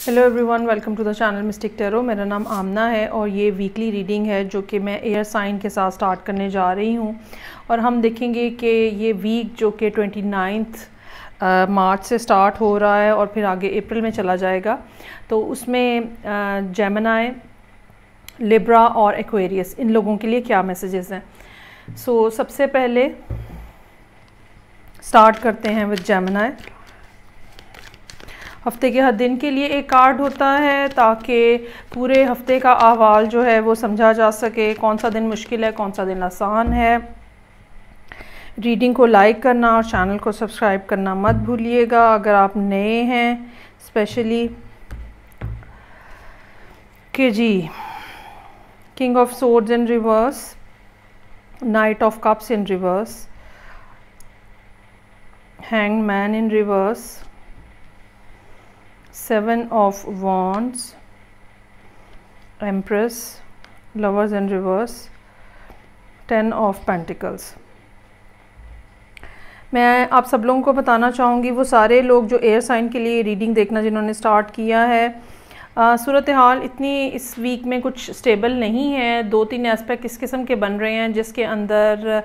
Hello everyone, welcome to the channel mystic tarot. मेरा नाम आमना है और ये वीकली रीडिंग है जो कि मैं एयर साइन के साथ स्टार्ट करने जा रही हूँ। और हम देखेंगे कि ये वीक जो कि 29 मार्च से स्टार्ट हो रहा है और फिर आगे अप्रैल में चला जाएगा, तो उसमें जेमिनी, लिब्रा और एक्वेरियस इन लोगों के लिए क्या मैसेजेस हैं। सो सबसे पहले स्टार्ट करते हैं विद जेमिनी। हफ्ते के हर दिन के लिए एक कार्ड होता है ताकि पूरे हफ्ते का अहवाल जो है वो समझा जा सके, कौन सा दिन मुश्किल है, कौन सा दिन आसान है। रीडिंग को लाइक करना और चैनल को सब्सक्राइब करना मत भूलिएगा अगर आप नए हैं स्पेशली। कि जी, king of swords in reverse, knight of cups in reverse, hanged man in reverse, Seven of Wands, Empress, Lovers in reverse, Ten of Pentacles। मैं आप सब लोगों को बताना चाहूँगी, वो सारे लोग जो एयर साइन के लिए रीडिंग देखना जिन्होंने स्टार्ट किया है, सूरत हाल इतनी इस वीक में कुछ स्टेबल नहीं है। 2-3 एस्पेक्ट इस किस्म के बन रहे हैं जिसके अंदर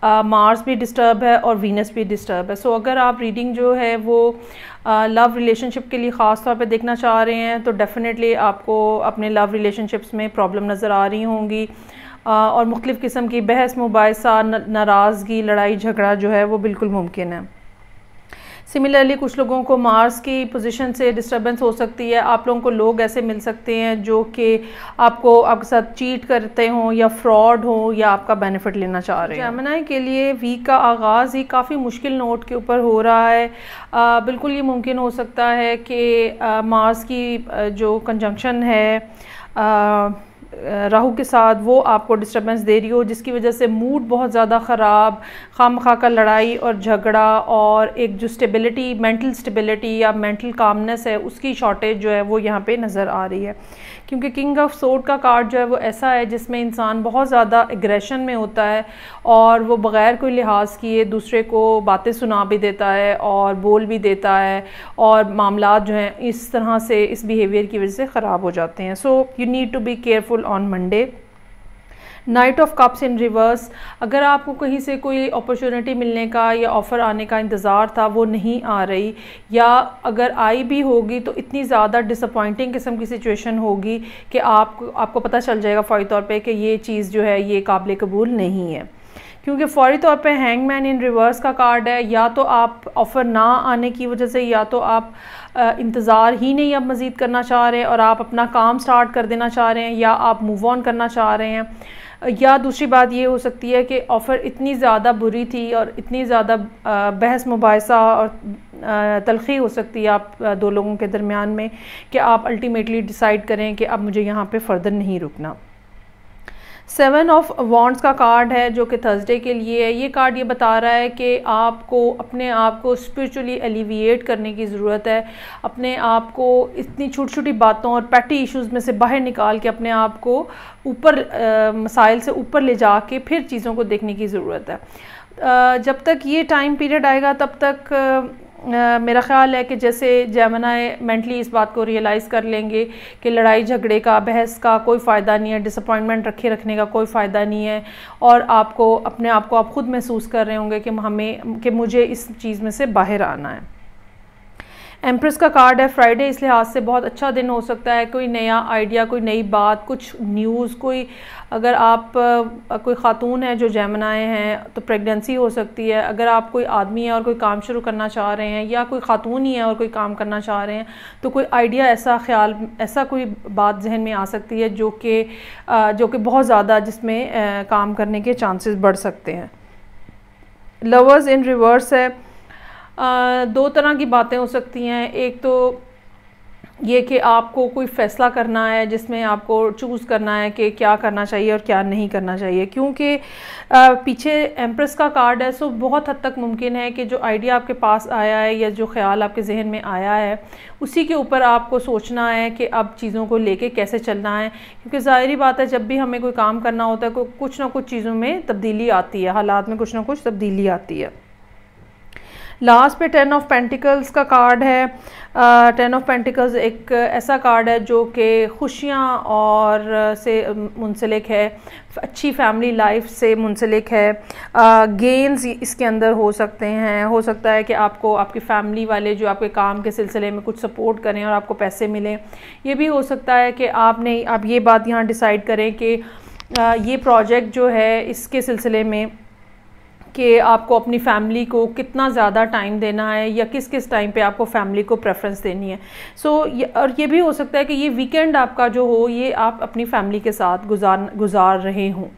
मार्स भी डिस्टर्ब है और वीनस भी डिस्टर्ब है। सो अगर आप रीडिंग जो है वो लव रिलेशनशिप के लिए ख़ास तौर पे देखना चाह रहे हैं तो डेफ़िनेटली आपको अपने लव रिलेशनशिप्स में प्रॉब्लम नज़र आ रही होंगी और मुख्तलिफ़ किस्म की बहस मुबाहिसा, नाराज़गी, लड़ाई झगड़ा जो है वो बिल्कुल मुमकिन है। सिमिलरली कुछ लोगों को मार्स की पोजीशन से डिस्टर्बेंस हो सकती है। आप लोगों को लोग ऐसे मिल सकते हैं जो कि आपके साथ चीट करते हों या फ्रॉड हो या आपका बेनिफिट लेना चाह रहे हैं। जेमिनी के लिए वीक का आगाज़ ही काफ़ी मुश्किल नोट के ऊपर हो रहा है। बिल्कुल ये मुमकिन हो सकता है कि मार्स की जो कंजंक्शन है राहु के साथ वो आपको डिस्टर्बेंस दे रही हो, जिसकी वजह से मूड बहुत ज़्यादा ख़राब, खामखा का लड़ाई और झगड़ा और एक जो स्टेबिलिटी, मेंटल स्टेबिलिटी या मेंटल कामनेस है उसकी शॉर्टेज जो है वो यहाँ पे नज़र आ रही है। क्योंकि किंग ऑफ सोर्ड का कार्ड जो है वो ऐसा है जिसमें इंसान बहुत ज़्यादा एग्रेशन में होता है और वो बग़ैर कोई लिहाज किए दूसरे को बातें सुना भी देता है और बोल भी देता है और मामलात जो हैं इस तरह से इस बिहेवियर की वजह से ख़राब हो जाते हैं। So you need to be careful on Monday. Knight of cups in reverse, अगर आपको कहीं से कोई अपॉर्चुनिटी मिलने का या ऑफ़र आने का इंतज़ार था वो नहीं आ रही, या अगर आई भी होगी तो इतनी ज़्यादा डिसअपॉइंटिंग किस्म की सिचुएशन होगी कि आपको पता चल जाएगा फ़ौरी तौर पे कि ये चीज़ जो है ये काबिल कबूल नहीं है। क्योंकि फ़ौरी तौर पे हैंगमैन इन रिवर्स का कार्ड है, या तो आप ऑफ़र ना आने की वजह से, या तो आप इंतज़ार ही नहीं अब मज़ीद करना चाह रहे हैं और आप अपना काम स्टार्ट कर देना चाह रहे हैं, या आप मूव ऑन करना चाह रहे हैं, या दूसरी बात ये हो सकती है कि ऑफ़र इतनी ज़्यादा बुरी थी और इतनी ज़्यादा बहस मुबाहिसा और तलख़ी हो सकती है आप दो लोगों के दरमियान में कि आप अल्टीमेटली डिसाइड करें कि अब मुझे यहाँ पे फ़र्दर नहीं रुकना। 7 ऑफ वॉन्ड्स का कार्ड है जो कि थर्सडे के लिए है। ये कार्ड ये बता रहा है कि आपको अपने आप को स्पिरिचुअली एलिविएट करने की ज़रूरत है। अपने आप को इतनी छोटी छोटी बातों और पैटी इश्यूज़ में से बाहर निकाल के अपने आप को ऊपर मसाइल से ऊपर ले जा के फिर चीज़ों को देखने की ज़रूरत है। जब तक ये टाइम पीरियड आएगा तब तक मेरा ख़्याल है कि जैसे जेमिनी मेंटली इस बात को रियलाइज़ कर लेंगे कि लड़ाई झगड़े का, बहस का कोई फ़ायदा नहीं है, डिसअपॉइंटमेंट रखने का कोई फ़ायदा नहीं है, और आपको अपने आप को आप ख़ुद महसूस कर रहे होंगे कि मुझे इस चीज़ में से बाहर आना है। एम्प्रेस का कार्ड है। फ्राइडे इस लिहाज से बहुत अच्छा दिन हो सकता है। कोई नया आइडिया, कोई नई बात, कुछ न्यूज़, अगर आप कोई ख़ातून है जो जेमिनी हैं तो प्रेगनेंसी हो सकती है। अगर आप कोई आदमी है और कोई काम शुरू करना चाह रहे हैं, या कोई ख़ातून ही है और कोई काम करना चाह रहे हैं, तो कोई आइडिया, ऐसा ख्याल, ऐसा कोई बात जहन में आ सकती है जो कि बहुत ज़्यादा जिसमें काम करने के चांसेस बढ़ सकते हैं। लवर्स इन रिवर्स है। 2 तरह की बातें हो सकती हैं। एक तो ये कि आपको कोई फ़ैसला करना है जिसमें आपको चूज़ करना है कि क्या करना चाहिए और क्या नहीं करना चाहिए। क्योंकि पीछे एम्प्रेस का कार्ड है, सो बहुत हद तक मुमकिन है कि जो आइडिया आपके पास आया है या जो ख्याल आपके जहन में आया है उसी के ऊपर आपको सोचना है कि अब चीज़ों को लेके कैसे चलना है। क्योंकि ज़ाहिरी बात है जब भी हमें कोई काम करना होता है कुछ ना कुछ चीज़ों में तब्दीली आती है, हालात में कुछ ना कुछ तब्दीली आती है। लास्ट पे 10 ऑफ पेंटिकल्स का कार्ड है। 10 ऑफ पेंटिकल्स एक ऐसा कार्ड है जो कि खुशियाँ और से मुंसलिक है, अच्छी फैमिली लाइफ से मुंसलिक है। गेन्स इसके अंदर हो सकते हैं, हो सकता है कि आपको आपकी फैमिली वाले जो आपके काम के सिलसिले में कुछ सपोर्ट करें और आपको पैसे मिलें। ये भी हो सकता है कि आप ये बात यहाँ डिसाइड करें कि ये प्रोजेक्ट जो है इसके सिलसिले में कि आपको अपनी फैमिली को कितना ज़्यादा टाइम देना है या किस किस टाइम पे आपको फैमिली को प्रेफरेंस देनी है। और ये भी हो सकता है कि ये वीकेंड आपका जो हो ये आप अपनी फैमिली के साथ गुजार रहे हों।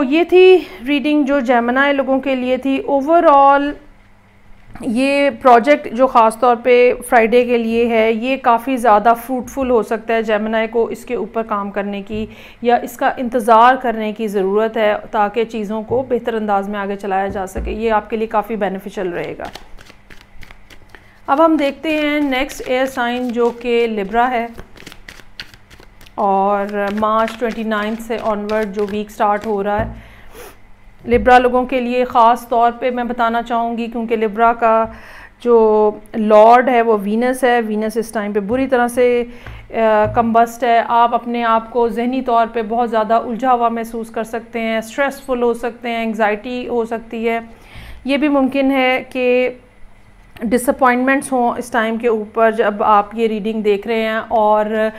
ये थी रीडिंग जो जेमिनी लोगों के लिए थी। ओवरऑल ये प्रोजेक्ट जो ख़ास तौर पे फ्राइडे के लिए है ये काफ़ी ज़्यादा फ्रूटफुल हो सकता है। जेमिनी को इसके ऊपर काम करने की या इसका इंतज़ार करने की ज़रूरत है ताकि चीज़ों को बेहतर अंदाज में आगे चलाया जा सके। ये आपके लिए काफ़ी बेनिफिशियल रहेगा। अब हम देखते हैं नेक्स्ट एयर साइन जो कि लिब्रा है, और मार्च 29 से ऑनवर्ड जो वीक स्टार्ट हो रहा है लिब्रा लोगों के लिए ख़ास तौर पे मैं बताना चाहूँगी, क्योंकि लिब्रा का जो लॉर्ड है वो वीनस है। वीनस इस टाइम पे बुरी तरह से कम्बस्ट है। आप अपने आप को जहनी तौर पे बहुत ज़्यादा उलझा हुआ महसूस कर सकते हैं, स्ट्रेसफुल हो सकते हैं, एंग्जाइटी हो सकती है। ये भी मुमकिन है कि डिसअपॉइंटमेंट्स हों इस टाइम के ऊपर जब आप ये रीडिंग देख रहे हैं, और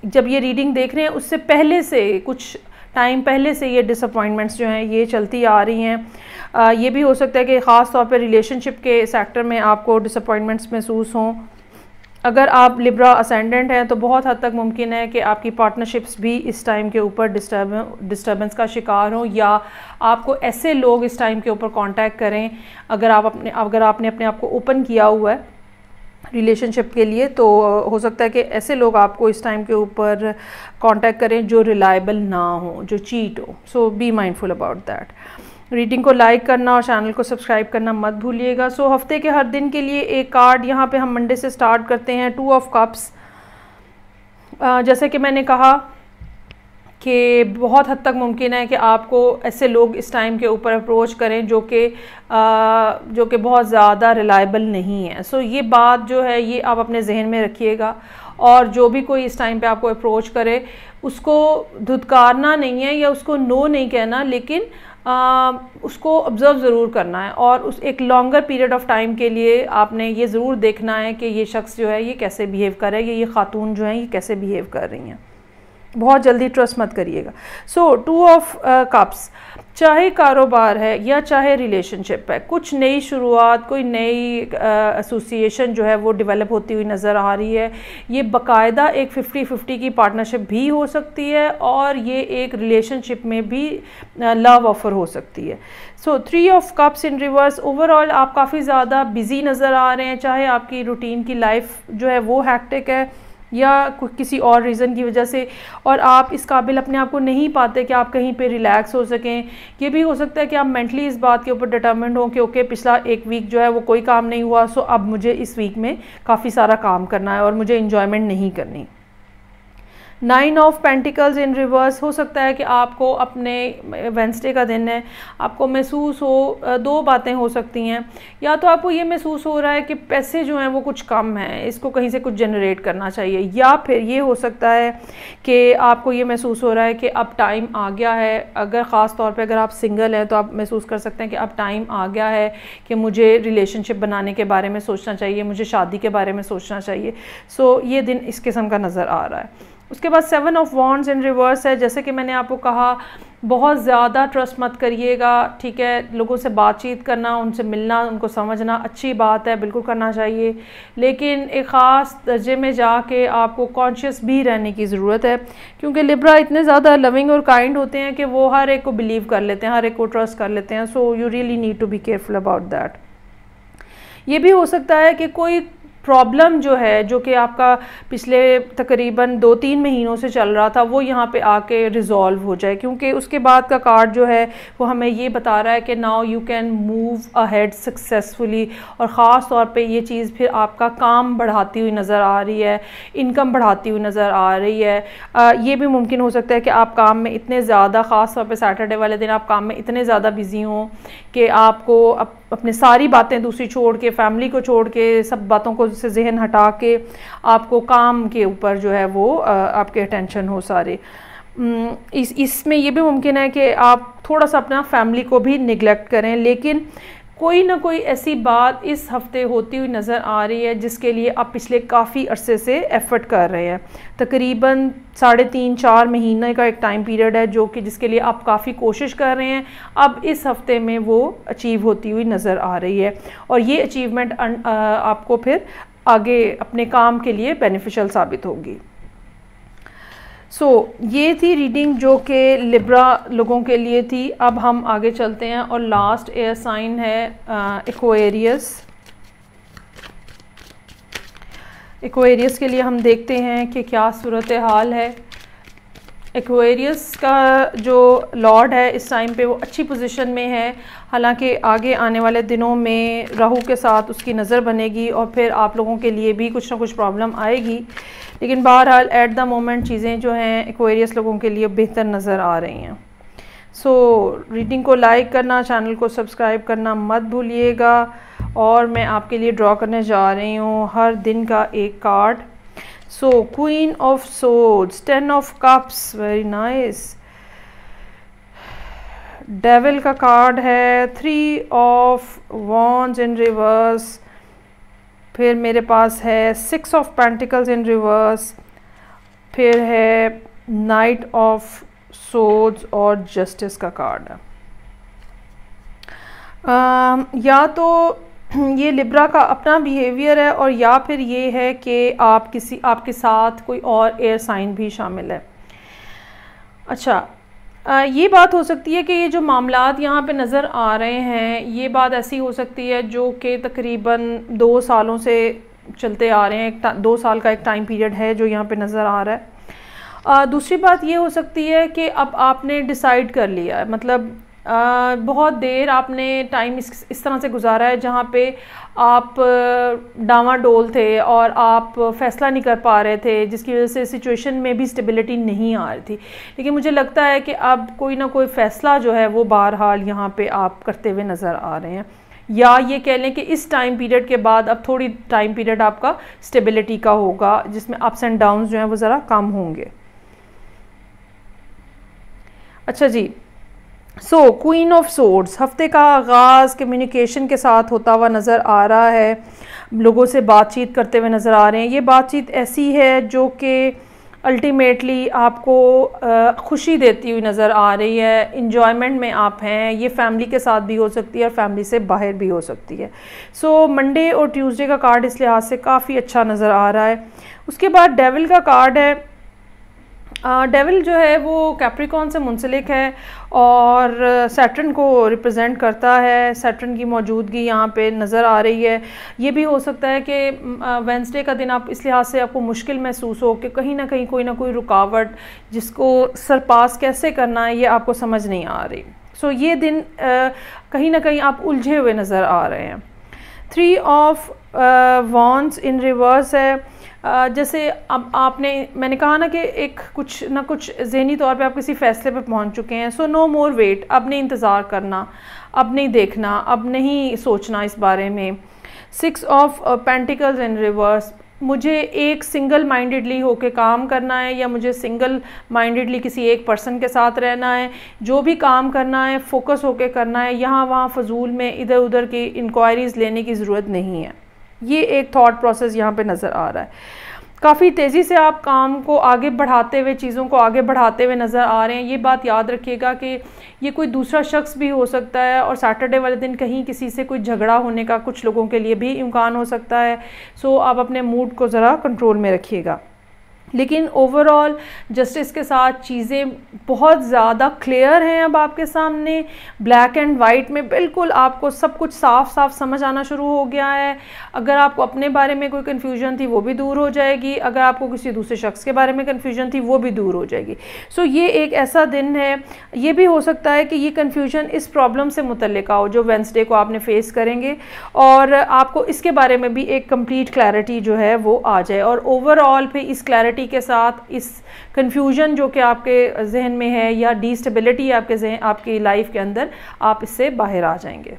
जब ये रीडिंग देख रहे हैं उससे पहले से कुछ टाइम पहले से ये डिसअपॉइंटमेंट्स जो हैं ये चलती आ रही हैं। ये भी हो सकता है कि ख़ास तौर पे रिलेशनशिप के सेक्टर में आपको डिसअपॉइंटमेंट्स महसूस हों। अगर आप लिब्रा असेंडेंट हैं तो बहुत हद तक मुमकिन है कि आपकी पार्टनरशिप्स भी इस टाइम के ऊपर डिस्टर्बेंस का शिकार हों, या आपको ऐसे लोग इस टाइम के ऊपर कांटेक्ट करें अगर आपने अपने आप को ओपन किया हुआ है रिलेशनशिप के लिए, तो हो सकता है कि ऐसे लोग आपको इस टाइम के ऊपर कांटेक्ट करें जो रिलायबल ना हो, जो चीट हो। So be mindful about that. Reading को लाइक करना और चैनल को सब्सक्राइब करना मत भूलिएगा। हफ्ते के हर दिन के लिए एक कार्ड यहाँ पे हम मंडे से स्टार्ट करते हैं। 2 ऑफ कप्स। जैसे कि मैंने कहा कि बहुत हद तक मुमकिन है कि आपको ऐसे लोग इस टाइम के ऊपर अप्रोच करें जो कि बहुत ज़्यादा रिलायबल नहीं है। ये बात जो है ये आप अपने जहन में रखिएगा, और जो भी कोई इस टाइम पे आपको अप्रोच करे उसको धुतकारना नहीं है या उसको नो नहीं कहना, लेकिन उसको ऑब्ज़र्व ज़रूर करना है, और उस एक लॉन्गर पीरियड ऑफ टाइम के लिए आपने ये ज़रूर देखना है कि ये शख्स जो है ये कैसे बिहेव कर रहा है, ये खातून जो है ये कैसे बिहेव कर रही हैं। बहुत जल्दी ट्रस्ट मत करिएगा। 2 ऑफ कप्स, चाहे कारोबार है या चाहे रिलेशनशिप है, कुछ नई शुरुआत, कोई नई एसोसिएशन जो है वो डेवलप होती हुई नज़र आ रही है। ये बाकायदा एक 50-50 की पार्टनरशिप भी हो सकती है, और ये एक रिलेशनशिप में भी लव ऑफर हो सकती है। 3 of cups in reverse. Overall आप काफ़ी ज़्यादा बिजी नज़र आ रहे हैं, चाहे आपकी रूटीन की लाइफ जो है वो हैक्टिक है या किसी और रीज़न की वजह से, और आप इस काबिल अपने आप को नहीं पाते कि आप कहीं पे रिलैक्स हो सकें। ये भी हो सकता है कि आप मेंटली इस बात के ऊपर डिटर्मिन्ड हो कि ओके पिछला एक वीक जो है वो कोई काम नहीं हुआ, अब मुझे इस वीक में काफ़ी सारा काम करना है और मुझे इंजॉयमेंट नहीं करनी। 9 ऑफ पेंटिकल्स इन रिवर्स। हो सकता है कि आपको अपने वेंसडे का दिन है, आपको महसूस हो 2 बातें हो सकती हैं। या तो आपको ये महसूस हो रहा है कि पैसे जो हैं वो कुछ कम हैं, इसको कहीं से कुछ जनरेट करना चाहिए, या फिर ये हो सकता है कि आपको ये महसूस हो रहा है कि अब टाइम आ गया है। अगर ख़ास तौर पे अगर आप सिंगल हैं तो आप महसूस कर सकते हैं कि अब टाइम आ गया है कि मुझे रिलेशनशिप बनाने के बारे में सोचना चाहिए, मुझे शादी के बारे में सोचना चाहिए। ये दिन इस किस्म का नज़र आ रहा है। उसके बाद 7 ऑफ वॉन्ड्स इन रिवर्स है। जैसे कि मैंने आपको कहा, बहुत ज़्यादा ट्रस्ट मत करिएगा, ठीक है। लोगों से बातचीत करना, उनसे मिलना, उनको समझना अच्छी बात है, बिल्कुल करना चाहिए, लेकिन एक ख़ास दर्जे में जाके आपको कॉन्शियस भी रहने की ज़रूरत है, क्योंकि लिब्रा इतने ज़्यादा लविंग और काइंड होते हैं कि वो हर एक को बिलीव कर लेते हैं, हर एक को ट्रस्ट कर लेते हैं। You really need to be careful about that. ये भी हो सकता है कि कोई प्रॉब्लम जो है, जो कि आपका पिछले तकरीबन 2-3 महीनों से चल रहा था, वो यहाँ पे आके रिज़ॉल्व हो जाए, क्योंकि उसके बाद का कार्ड जो है वो हमें ये बता रहा है कि now you can move ahead successfully, और ख़ास तौर पे ये चीज़ फिर आपका काम बढ़ाती हुई नज़र आ रही है, इनकम बढ़ाती हुई नज़र आ रही है। ये भी मुमकिन हो सकता है कि आप काम में इतने ज़्यादा, ख़ास तौर पर सैटरडे वाले दिन आप काम में इतने ज़्यादा बिज़ी हों कि आपको अब अपने सारी बातें दूसरी छोड़ के, फैमिली को छोड़ के, सब बातों को से जहन हटा के आपको काम के ऊपर जो है वो आपके अटेंशन हो सारे। इसमें ये भी मुमकिन है कि आप थोड़ा सा अपना फैमिली को भी निगलेक्ट करें, लेकिन कोई ना कोई ऐसी बात इस हफ्ते होती हुई नज़र आ रही है जिसके लिए आप पिछले काफ़ी अरसे से एफ़र्ट कर रहे हैं। तकरीबन 3.5-4 महीने का एक टाइम पीरियड है जो कि जिसके लिए आप काफ़ी कोशिश कर रहे हैं। अब इस हफ्ते में वो अचीव होती हुई नज़र आ रही है और ये अचीवमेंट आपको फिर आगे अपने काम के लिए बेनिफिशियल साबित होगी। ये थी रीडिंग जो कि लिब्रा लोगों के लिए थी। अब हम आगे चलते हैं और लास्ट एयर साइन है एक्वेरियस। एक्वेरियस के लिए हम देखते हैं कि क्या सूरत हाल है। एक्वेरियस का जो लॉर्ड है इस टाइम पे वो अच्छी पोजीशन में है, हालांकि आगे आने वाले दिनों में राहु के साथ उसकी नज़र बनेगी और फिर आप लोगों के लिए भी कुछ ना कुछ प्रॉब्लम आएगी, लेकिन बहरहाल एट द मोमेंट चीज़ें जो हैं एक्वेरियस लोगों के लिए बेहतर नज़र आ रही हैं। रीडिंग को लाइक करना, चैनल को सब्सक्राइब करना मत भूलिएगा। और मैं आपके लिए ड्रॉ करने जा रही हूँ हर दिन का एक card. Queen of swords, 10 of cups, very nice. Devil का कार्ड है, 3 ऑफ वॉन्ड्स इन रिवर्स। फिर मेरे पास है 6 ऑफ पेंटिकल्स इन रिवर्स। फिर है नाइट ऑफ सोर्ड्स और जस्टिस का कार्ड है। या तो ये लिब्रा का अपना बिहेवियर है और या फिर ये है कि आपके साथ कोई और एयर साइन भी शामिल है। अच्छा, ये बात हो सकती है कि ये जो मामलात यहाँ पे नज़र आ रहे हैं ये बात ऐसी हो सकती है जो कि तकरीबन 2 सालों से चलते आ रहे हैं। 2 साल का एक टाइम पीरियड है जो यहाँ पे नज़र आ रहा है। दूसरी बात ये हो सकती है कि अब आपने डिसाइड कर लिया है, मतलब बहुत देर आपने टाइम इस तरह से गुजारा है जहाँ पे आप डामाडोल थे और आप फैसला नहीं कर पा रहे थे, जिसकी वजह से सिचुएशन में भी स्टेबिलिटी नहीं आ रही थी। लेकिन मुझे लगता है कि अब कोई ना कोई फ़ैसला जो है वो बहरहाल यहाँ पे आप करते हुए नज़र आ रहे हैं, या ये कह लें कि इस टाइम पीरियड के बाद अब थोड़ी टाइम पीरियड आपका स्टेबिलिटी का होगा जिसमें अप्स एंड डाउन्स जो हैं वो ज़रा कम होंगे। अच्छा जी, क्वीन ऑफ सोर्ड्स, हफ्ते का आगाज़ कम्युनिकेशन के साथ होता हुआ नज़र आ रहा है। लोगों से बातचीत करते हुए नज़र आ रहे हैं। ये बातचीत ऐसी है जो कि अल्टीमेटली आपको खुशी देती हुई नज़र आ रही है। इंजॉयमेंट में आप हैं। ये फैमिली के साथ भी हो सकती है और फैमिली से बाहर भी हो सकती है। मंडे और ट्यूसडे का कार्ड इस लिहाज से काफ़ी अच्छा नज़र आ रहा है। उसके बाद डेविल का कार्ड है। डेविल जो है वो कैप्रिकॉन से मुंसलिक है और सैटर्न को रिप्रेजेंट करता है। सैटर्न की मौजूदगी यहाँ पे नज़र आ रही है। ये भी हो सकता है कि वेंसडे का दिन आप इस लिहाज से आपको मुश्किल महसूस हो कि कहीं ना कहीं कोई ना कोई रुकावट जिसको सरपास कैसे करना है ये आपको समझ नहीं आ रही। ये दिन कहीं ना कहीं आप उलझे हुए नज़र आ रहे हैं। 3 ऑफ वॉन्ड्स इन रिवर्स है। जैसे अब मैंने कहा ना कि एक कुछ ना कुछ ज़हनी तौर पे आप किसी फ़ैसले पे पहुंच चुके हैं। नो मोर वेट, अब नहीं इंतज़ार करना, अब नहीं देखना, अब नहीं सोचना इस बारे में। 6 ऑफ पेंटिकल्स इन रिवर्स, मुझे एक सिंगल माइंडेडली होके काम करना है या मुझे सिंगल माइंडेडली किसी एक पर्सन के साथ रहना है। जो भी काम करना है फोकस होके करना है। यहाँ वहाँ फजूल में इधर उधर की इंक्वायरीज़ लेने की ज़रूरत नहीं है। ये एक थॉट प्रोसेस यहाँ पे नज़र आ रहा है। काफ़ी तेज़ी से आप काम को आगे बढ़ाते हुए, चीज़ों को आगे बढ़ाते हुए नज़र आ रहे हैं। ये बात याद रखिएगा कि ये कोई दूसरा शख्स भी हो सकता है और सैटरडे वाले दिन कहीं किसी से कोई झगड़ा होने का कुछ लोगों के लिए भी इम्कान हो सकता है। आप अपने मूड को ज़रा कंट्रोल में रखिएगा। लेकिन ओवरऑल जस्टिस के साथ चीज़ें बहुत ज़्यादा क्लियर हैं। अब आपके सामने ब्लैक एंड वाइट में बिल्कुल आपको सब कुछ साफ साफ समझ आना शुरू हो गया है। अगर आपको अपने बारे में कोई कन्फ्यूजन थी वो भी दूर हो जाएगी, अगर आपको किसी दूसरे शख्स के बारे में कन्फ्यूजन थी वो भी दूर हो जाएगी। ये एक ऐसा दिन है। ये भी हो सकता है कि ये कन्फ्यूजन इस प्रॉब्लम से मुतल्लिक हो जो वेंसडे को आपने फेस करेंगे और आपको इसके बारे में भी एक कंप्लीट क्लैरिटी जो है वो आ जाए और ओवरऑल पे इस क्लैरिटी के साथ इस कंफ्यूजन जो कि आपके जहन में है या डिस्टेबिलिटी आपकी लाइफ के अंदर, आप इससे बाहर आ जाएंगे।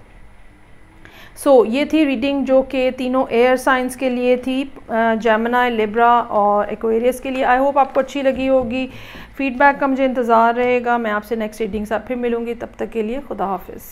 ये थी रीडिंग जो कि तीनों एयर साइंस के लिए थी, जेमिनी, लिब्रा और एक्वेरियस के लिए। आई होप आपको अच्छी लगी होगी। फीडबैक का मुझे इंतज़ार रहेगा। मैं आपसे नेक्स्ट रीडिंग से फिर मिलूँगी, तब तक के लिए खुदा हाफिज़।